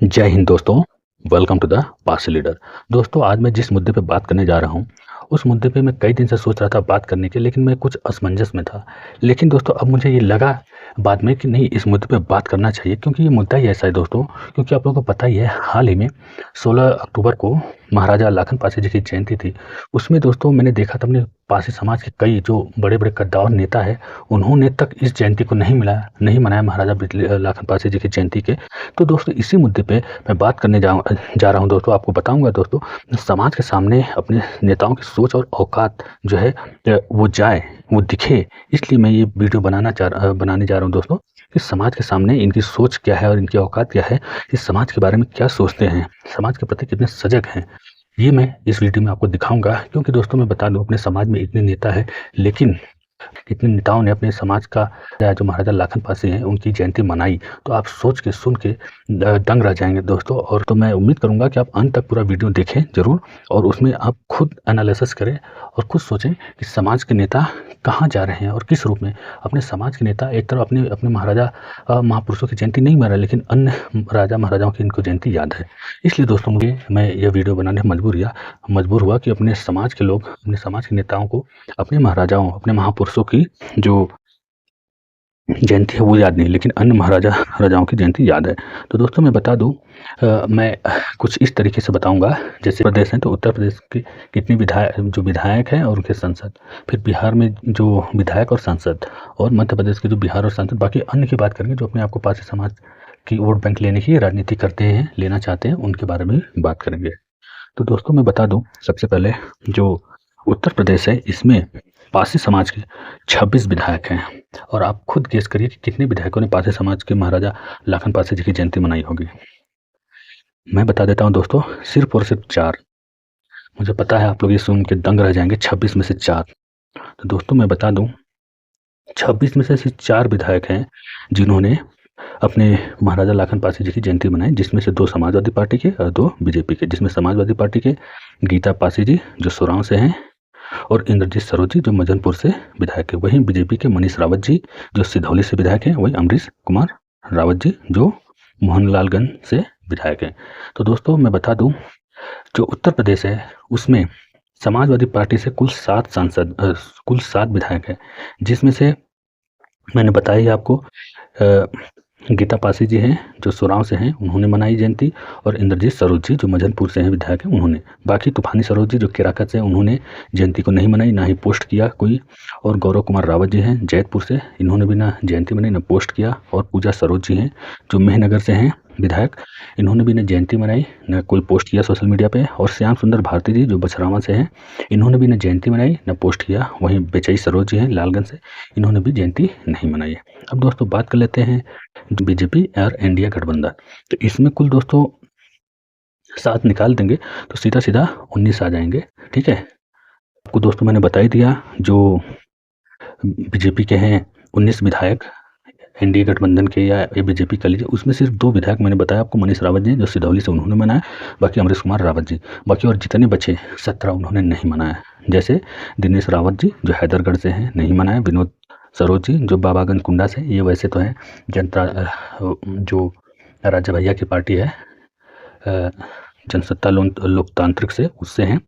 जय हिंद दोस्तों। Welcome to the parcel leader. दोस्तों, आज मैं जिस मुद्दे पे बात करने जा रहा हूँ उस मुद्दे पे मैं कई दिन से सोच रहा था बात करने के, लेकिन मैं कुछ असमंजस में था। लेकिन दोस्तों, अब मुझे ये लगा बाद में कि नहीं, इस मुद्दे पे बात करना चाहिए, क्योंकि ये मुद्दा ही ऐसा है दोस्तों। क्योंकि आप लोगों को पता ही है, हाल ही में 16 अक्टूबर को महाराजा लाखन पासी जी की जयंती थी। उसमें दोस्तों मैंने देखा था अपने पासी समाज के कई जो बड़े बड़े कद्दावर नेता है, उन्होंने तक इस जयंती को नहीं मनाया महाराजा लाखन पासी जी की जयंती के। तो दोस्तों, इसी मुद्दे पे मैं बात करने जा रहा हूँ दोस्तों। आपको बताऊंगा दोस्तों, समाज के सामने अपने नेताओं की सोच और औकात जो है वो जाए, वो दिखे। इसलिए मैं ये वीडियो बनाने जा रहा हूँ दोस्तों, कि समाज के सामने इनकी सोच क्या है और इनकी औकात क्या है, इस समाज के बारे में क्या सोचते हैं, समाज के प्रति कितने सजग हैं, ये मैं इस वीडियो में आपको दिखाऊंगा। क्योंकि दोस्तों, मैं बता दूं, अपने समाज में इतने नेता है, लेकिन कितने नेताओं ने अपने समाज का जो महाराजा लाखन पासी हैं उनकी जयंती मनाई, तो आप सोच के सुन के दंग रह जाएंगे दोस्तों। और तो मैं उम्मीद करूंगा कि आप अंत तक पूरा वीडियो देखें जरूर, और उसमें आप खुद एनालिसिस करें और खुद सोचें कि समाज के नेता कहाँ जा रहे हैं और किस रूप में। अपने समाज के नेता एक तरफ अपने अपने महाराजा महापुरुषों की जयंती नहीं मना, लेकिन अन्य राजा महाराजाओं की इनको जयंती याद है। इसलिए दोस्तों, मैं यह वीडियो बनाने मजबूर हुआ कि अपने समाज के लोग, अपने समाज के नेताओं को अपने महाराजाओं, अपने महापुरुषों की जो जयंती है वो याद नहीं, लेकिन अन्य महाराजा राजाओं की जयंती याद है। तो दोस्तों, मैं बता दूं, मैं कुछ इस तरीके से बताऊंगा। जैसे प्रदेश हैं तो उत्तर प्रदेश के कितने विधायक हैं और उनके सांसद, फिर बिहार में जो विधायक और सांसद, और मध्य प्रदेश के जो बिहार और सांसद, बाकी अन्य की बात करेंगे जो अपने आप को पारसी समाज की वोट बैंक लेने की राजनीति करते हैं, लेना चाहते हैं, उनके बारे में बात करेंगे। तो दोस्तों, मैं बता दूं, सबसे पहले जो उत्तर प्रदेश है इसमें पारसी समाज के 26 विधायक हैं। और आप खुद गेस करिए कि कितने विधायकों ने पारसी समाज के महाराजा लाखन पासी जी की जयंती मनाई होगी। मैं बता देता हूं दोस्तों, सिर्फ और सिर्फ 4। मुझे पता है आप लोग ये सुन के दंग रह जाएंगे, 26 में से 4। तो दोस्तों, मैं बता दूं, 26 में से सिर्फ 4 विधायक हैं जिन्होंने अपने महाराजा लाखन पासी जी की जयंती मनाई, जिसमें से 2 समाजवादी पार्टी के और 2 बीजेपी के। जिसमें समाजवादी पार्टी के गीता पासी जी जो सोरांव से हैं, और इंद्रजीत सरोज जी जो मजनपुर से विधायक है। वहीं बीजेपी के मनीष रावत जी जो सिधौली से विधायक हैं, वहीं अमरीश कुमार रावत जी जो मोहनलालगंज से विधायक हैं। तो दोस्तों, मैं बता दूं, जो उत्तर प्रदेश है उसमें समाजवादी पार्टी से कुल 7 विधायक हैं, जिसमें से मैंने बताया ही आपको, गीता पासी जी हैं जो सोरांव से हैं, उन्होंने मनाई जयंती, और इंद्रजीत सरोज जी जो मजनपुर से हैं विधायक हैं, उन्होंने। बाकी तूफानी सरोज जी जो केराकत से हैं, उन्होंने जयंती को नहीं मनाई, ना ही पोस्ट किया कोई। और गौरव कुमार रावत जी हैं जैतपुर से, इन्होंने भी ना जयंती मनाई ना पोस्ट किया। और पूजा सरोज जी हैं जो मेहनगर से हैं विधायक, इन्होंने भी न जयंती मनाई न कोई पोस्ट किया सोशल मीडिया पे। और श्याम सुंदर भारती जी जो बछरावा से हैं, इन्होंने भी न जयंती मनाई न पोस्ट किया। वहीं बेचई सरोज जी हैं लालगंज से, इन्होंने भी जयंती नहीं मनाई। अब दोस्तों, बात कर लेते हैं बीजेपी और इंडिया गठबंधन। तो इसमें कुल दोस्तों 7 निकाल देंगे तो सीधा सीधा 19 आ जाएंगे। ठीक है, आपको दोस्तों मैंने बता ही दिया, जो बीजेपी के हैं 19 विधायक, एनडीए गठबंधन के या बीजेपी का लीजिए, उसमें सिर्फ 2 विधायक मैंने बताया आपको, मनीष रावत जी जो सिधौली से उन्होंने मनाया, बाकी अमरीश कुमार रावत जी। बाकी और जितने बचे 17 उन्होंने नहीं मनाया। जैसे दिनेश रावत जी जो हैदरगढ़ से हैं, नहीं मनाया। विनोद सरोज जी जो बाबागंज कुंडा से, ये वैसे तो है जनता जो राजा भैया की पार्टी है, जनसत्ता लोकतांत्रिक से, उससे हैं।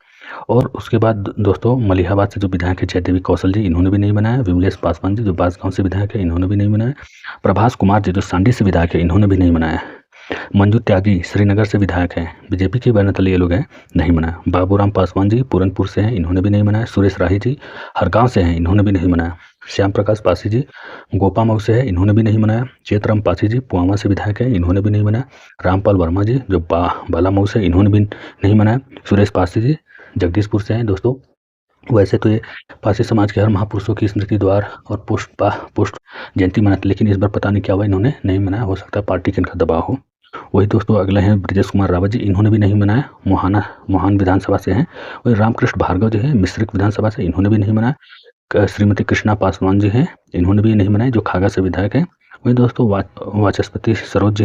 और उसके बाद दोस्तों, मलिहाबाद से जो विधायक है जयदेवी कौशल जी, इन्होंने भी नहीं बनाया। विमलेश पासवान जी जो बांसगांव से विधायक है, इन्होंने भी नहीं बनाया। प्रभास कुमार जी जो सांडी से विधायक है, इन्होंने भी नहीं बनाया। मंजू त्यागी श्रीनगर से विधायक हैं, बीजेपी के बैनर तले ये लोग हैं, नहीं बनाया। बाबूराम पासवान जी पूरनपुर से हैं, इन्होंने भी नहीं बनाया। सुरेश राही जी हरगांव से हैं, इन्होंने भी नहीं बनाया। श्याम प्रकाश पासी जी गोपा मऊ से है, इन्होंने भी नहीं बनाया। चेतराम पासी जी पुआमा से विधायक है, इन्होंने भी नहीं बनाया। रामपाल वर्मा जी जो बाला मऊ से, इन्होंने भी नहीं बनाया। सुरेश पासी जी जगदीशपुर से हैं। दोस्तों, वैसे तो ये पारसी समाज के हर महापुरुषों की स्मृति द्वार और पोस्ट जयंती मनाते, लेकिन इस बार पता नहीं क्या हुआ, इन्होंने नहीं मनाया। हो सकता है पार्टी के इनका दबाव हो। वही दोस्तों, अगले हैं ब्रजेश कुमार रावत जी, इन्होंने भी नहीं मनाया, मोहान विधानसभा से हैं। वही रामकृष्ण भार्गव जी हैं मिश्रिक विधानसभा से, इन्होंने भी नहीं मनाया। श्रीमती कृष्णा पासवान जी हैं, इन्होंने भी नहीं मनाया, जो खागा से विधायक हैं। वही दोस्तों, वाचस्पति सरोज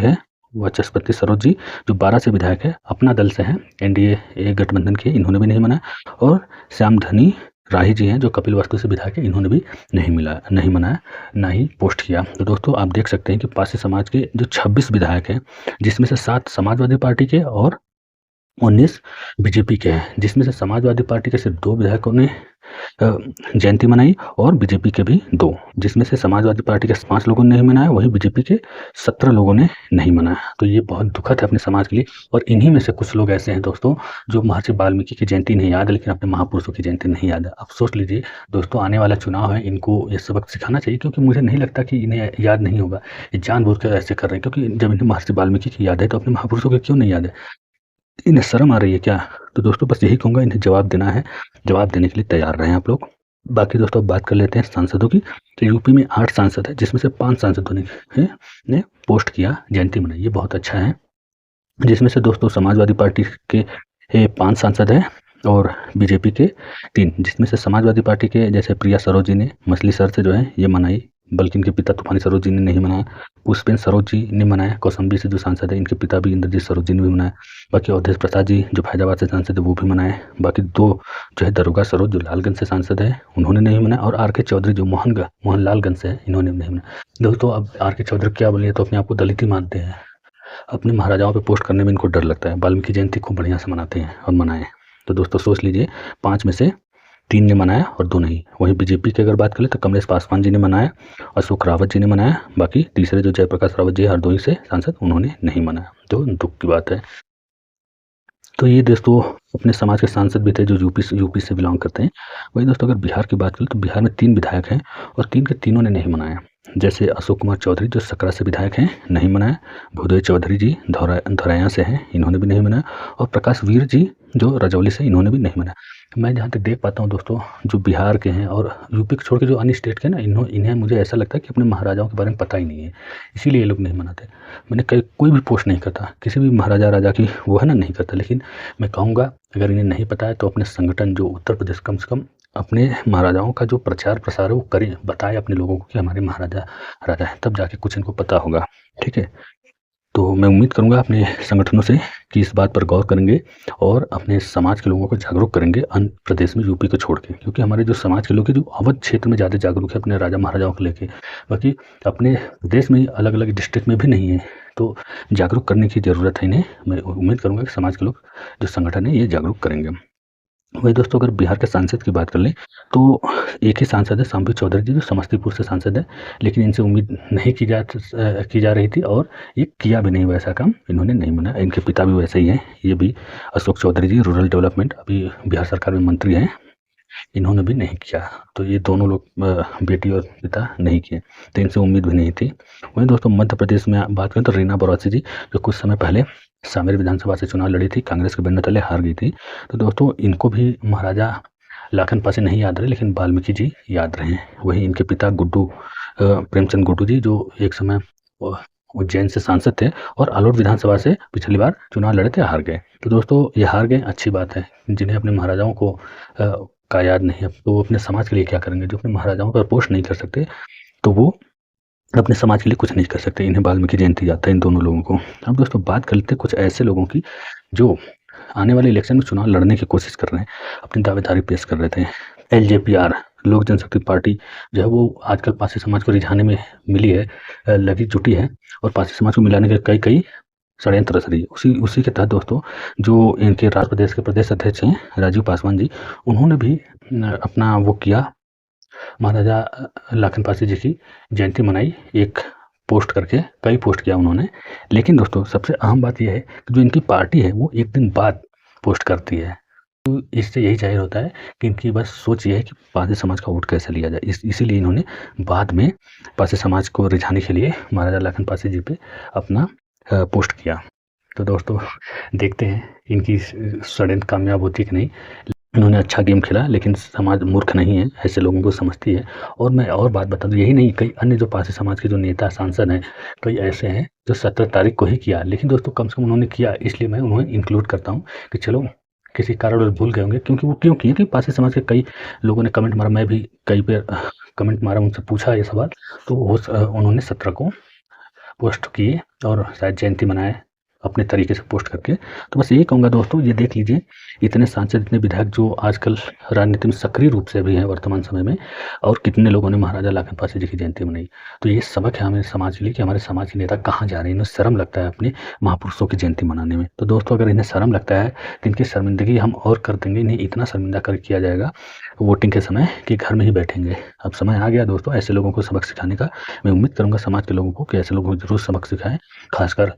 जी जो 12 से विधायक है, अपना दल से हैं, एनडीए गठबंधन के, इन्होंने भी नहीं मनाया। और श्याम धनी राही जी हैं जो कपिलवस्तु से विधायक हैं, इन्होंने भी नहीं मनाया, ना ही पोस्ट किया। तो दोस्तों आप देख सकते हैं कि पारसी समाज के जो 26 विधायक हैं, जिसमें से 7 समाजवादी पार्टी के और 19 बीजेपी के हैं, जिसमें से समाजवादी पार्टी के सिर्फ 2 विधायकों ने जयंती मनाई और बीजेपी के भी 2, जिसमें से समाजवादी पार्टी के 5 लोगों ने नहीं मनाया, वहीं बीजेपी के 17 लोगों ने नहीं मनाया। तो ये बहुत दुखद है अपने समाज के लिए। और इन्हीं में से कुछ लोग ऐसे हैं दोस्तों, जो महर्षि वाल्मीकि की जयंती नहीं याद है, लेकिन अपने महापुरुषों की जयंती नहीं याद है। अब सोच लीजिए दोस्तों, आने वाला चुनाव है, इनको ये सबक सिखाना चाहिए, क्योंकि मुझे नहीं लगता कि इन्हें याद नहीं होगा। ये जानबूझ कर ऐसे कर रहे हैं, क्योंकि जब इन्हें महर्षि वाल्मीकि की याद है तो अपने महापुरुषों की क्यों नहीं याद है? इन्हें शर्म आ रही है क्या? तो दोस्तों बस यही कहूँगा, इन्हें जवाब देना है, जवाब देने के लिए तैयार रहें आप लोग। बाकी दोस्तों अब बात कर लेते हैं सांसदों की। तो यूपी में 8 सांसद हैं, जिसमें से 5 सांसदों ने पोस्ट किया, जयंती मनाई। ये बहुत अच्छा है। जिसमें से दोस्तों समाजवादी पार्टी के 5 सांसद हैं और बीजेपी के 3, जिसमें से समाजवादी पार्टी के जैसे प्रिया सरोज जी ने मछली शहर से जो है ये मनाई, बल्कि इनके पिता तूफानी सरोज जी ने नहीं मनाया। पुष्पेन सरोज जी ने मनाया, कौशाम्बी से जो सांसद है, इनके पिता भी इंद्रजीत सरोज जी ने भी मनाया। बाकी अवधेश प्रसाद जी जो फैजाबाद से सांसद है वो भी मनाए। बाकी 2 जो है दरोगा सरोज जो लालगंज से सांसद है, उन्होंने नहीं मनाया। और आर के चौधरी जो मोहनलालगंज से है, इन्होंने भी नहीं मनाया। दोस्तों अब आर के चौधरी क्या बोलिए, तो अपने आप को दलित ही मानते हैं। अपने महाराजाओं पे पोस्ट करने में इनको डर लगता है। वाल्मीकि जयंती खूब बढ़िया से मनाते हैं और मनाएं। तो दोस्तों सोच लीजिए, 5 में से 3 ने मनाया और 2 नहीं। वहीं बीजेपी की अगर बात करें तो कमलेश पासवान जी ने मनाया, अशोक रावत जी ने मनाया। बाकी तीसरे जो जयप्रकाश रावत जी हरदोई से सांसद, उन्होंने नहीं मनाया। तो दुख की बात है। तो ये दोस्तों अपने समाज के सांसद भी थे जो यूपी से बिलोंग करते हैं। वही दोस्तों अगर बिहार की बात करें तो बिहार में 3 विधायक हैं और 3 के तीनों ने नहीं मनाया। जैसे अशोक कुमार चौधरी जो सकरा से विधायक हैं, नहीं मनाया। भूदेव चौधरी जी धौरैया से हैं, इन्होंने भी नहीं मनाया। और प्रकाश वीर जी जो रजौली से, इन्होंने भी नहीं मनाया। मैं जहाँ तक देख पाता हूँ दोस्तों, जो बिहार के हैं और यूपी को छोड़ के जो अन्य स्टेट के हैं ना, इन्हें मुझे ऐसा लगता है कि अपने महाराजाओं के बारे में पता ही नहीं है, इसीलिए ये लोग नहीं मनाते। मैंने कोई भी पोस्ट नहीं करता, किसी भी महाराजा राजा की वो है ना, नहीं करता। लेकिन मैं कहूँगा अगर इन्हें नहीं पता है तो अपने संगठन जो उत्तर प्रदेश, कम से कम अपने महाराजाओं का जो प्रचार प्रसार है वो करें, बताएं अपने लोगों को कि हमारे महाराजा राजा है, तब जाके कुछ इनको पता होगा। ठीक है, तो मैं उम्मीद करूंगा अपने संगठनों से कि इस बात पर गौर करेंगे और अपने समाज के लोगों को जागरूक करेंगे अन्य प्रदेश में, यूपी को छोड़ के। क्योंकि हमारे जो समाज के लोग हैं जो अवध क्षेत्र में ज़्यादा जागरूक है अपने राजा महाराजाओं को लेके, बाकी अपने प्रदेश में अलग अलग डिस्ट्रिक्ट में भी नहीं है। तो जागरूक करने की ज़रूरत है इन्हें। मैं उम्मीद करूँगा कि समाज के लोग जो संगठन है ये जागरूक करेंगे। वही दोस्तों अगर बिहार के सांसद की बात कर लें तो एक ही सांसद है शाम्पी चौधरी जी जो समस्तीपुर से सांसद है, लेकिन इनसे उम्मीद नहीं की जा रही थी और ये किया भी नहीं वैसा काम, इन्होंने नहीं मनाया। इनके पिता भी वैसे ही हैं, ये भी अशोक चौधरी जी रूरल डेवलपमेंट, अभी बिहार सरकार में मंत्री हैं, इन्होंने भी नहीं किया। तो ये दोनों लोग बेटी और पिता नहीं किए, तो इनसे उम्मीद भी नहीं थी। वहीं दोस्तों मध्य प्रदेश में बात करें तो रीना बरौसी जी जो कुछ समय पहले सामेर विधानसभा से चुनाव लड़ी थी, कांग्रेस के बनने तले हार गई थी। तो दोस्तों इनको भी महाराजा लाखन पासे नहीं याद रहे, लेकिन वाल्मीकि जी याद रहे। वहीं इनके पिता गुड्डू प्रेमचंद गुड्डू जी जो एक समय उज्जैन से सांसद थे और आलोट विधानसभा से पिछली बार चुनाव लड़े थे, हार गए। तो दोस्तों ये हार गए, अच्छी बात है। जिन्हें अपने महाराजाओं को का याद नहीं है तो वो अपने समाज के लिए क्या करेंगे? जो अपने महाराजाओं पर पोस्ट नहीं कर सकते तो वो अपने समाज के लिए कुछ नहीं कर सकते। इन्हें वाल्मीकि जयंती याद है इन दोनों लोगों को। अब दोस्तों बात कर लेते हैं कुछ ऐसे लोगों की जो आने वाले इलेक्शन में चुनाव लड़ने की कोशिश कर रहे हैं, अपनी दावेदारी पेश कर रहे थे। एलजेपीआर लोक जनशक्ति पार्टी जो है वो आजकल पारसी समाज को रिझाने में मिली है, लगी जुटी है और पारसी समाज को मिलाने के कई षड्यंत्र रच रही है। उसी के तहत दोस्तों जो इनके प्रदेश के प्रदेश अध्यक्ष हैं राजीव पासवान जी, उन्होंने भी अपना वो किया, महाराजा लाखन पासी जी की जयंती मनाई, एक पोस्ट करके कई पोस्ट किया उन्होंने। लेकिन दोस्तों सबसे अहम बात यह है कि जो इनकी पार्टी है वो एक दिन बाद पोस्ट करती है। तो इससे यही जाहिर होता है कि इनकी बस सोच ये है कि पारसी समाज का वोट कैसे लिया जाए। इसीलिए इन्होंने बाद में पारसी समाज को रिझाने के लिए महाराजा लाखन पासी जी पे अपना पोस्ट किया। तो दोस्तों देखते हैं इनकी षड्यंत्र कामयाब होती कि नहीं। इन्होंने अच्छा गेम खेला, लेकिन समाज मूर्ख नहीं है, ऐसे लोगों को समझती है। और मैं और बात बता दूँ, यही नहीं, कई अन्य जो पारसी समाज के जो नेता सांसद हैं, कई ऐसे हैं जो 17 तारीख को ही किया, लेकिन दोस्तों कम से कम उन्होंने किया, इसलिए मैं उन्हें इंक्लूड करता हूँ कि चलो किसी कारण भूल गए होंगे। क्योंकि वो क्यों किए कि पारसी समाज के कई लोगों ने कमेंट मारा, मैं भी कई पे कमेंट मारा, उनसे पूछा ये सवाल, तो उन्होंने 17 को पोस्ट किए और शायद जयंती मनाए। अपने तरीके से पोस्ट करके। तो बस यही कहूँगा दोस्तों, ये देख लीजिए इतने सांसद, इतने विधायक जो आजकल राजनीति में सक्रिय रूप से भी हैं वर्तमान समय में, और कितने लोगों ने महाराजा लाखन पासी जी की जयंती मनाई। तो ये सबक है हमें समाज के लिए कि हमारे समाज के नेता कहाँ जा रहे हैं। इन्हें शर्म लगता है अपने महापुरुषों की जयंती मनाने में। तो दोस्तों, अगर इन्हें शर्म लगता है तो इनकी शर्मिंदगी हम और कर देंगे, इन्हें इतना शर्मिंदा कर किया जाएगा वोटिंग के समय कि घर में ही बैठेंगे। अब समय आ गया दोस्तों ऐसे लोगों को सबक सिखाने का। मैं उम्मीद करूँगा समाज के लोगों को कि ऐसे लोगों को ज़रूर सबक सिखाएँ, खासकर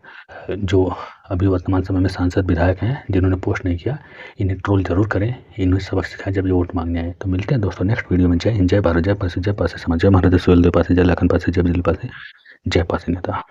जो अभी वर्तमान समय में सांसद विधायक हैं जिन्होंने पोस्ट नहीं किया, इन्हें ट्रोल जरूर करें, इन्हें सबक सिखाएं जब ये वोट मांगने आए। तो मिलते हैं दोस्तों नेक्स्ट वीडियो में। जय हिंद, जय भारत, जय पासी, जय पासी समाज, जय महाराजा सुहेलदेव पासी, जय लाखन पासी, जय बिजली पासी, जय पासी नेता।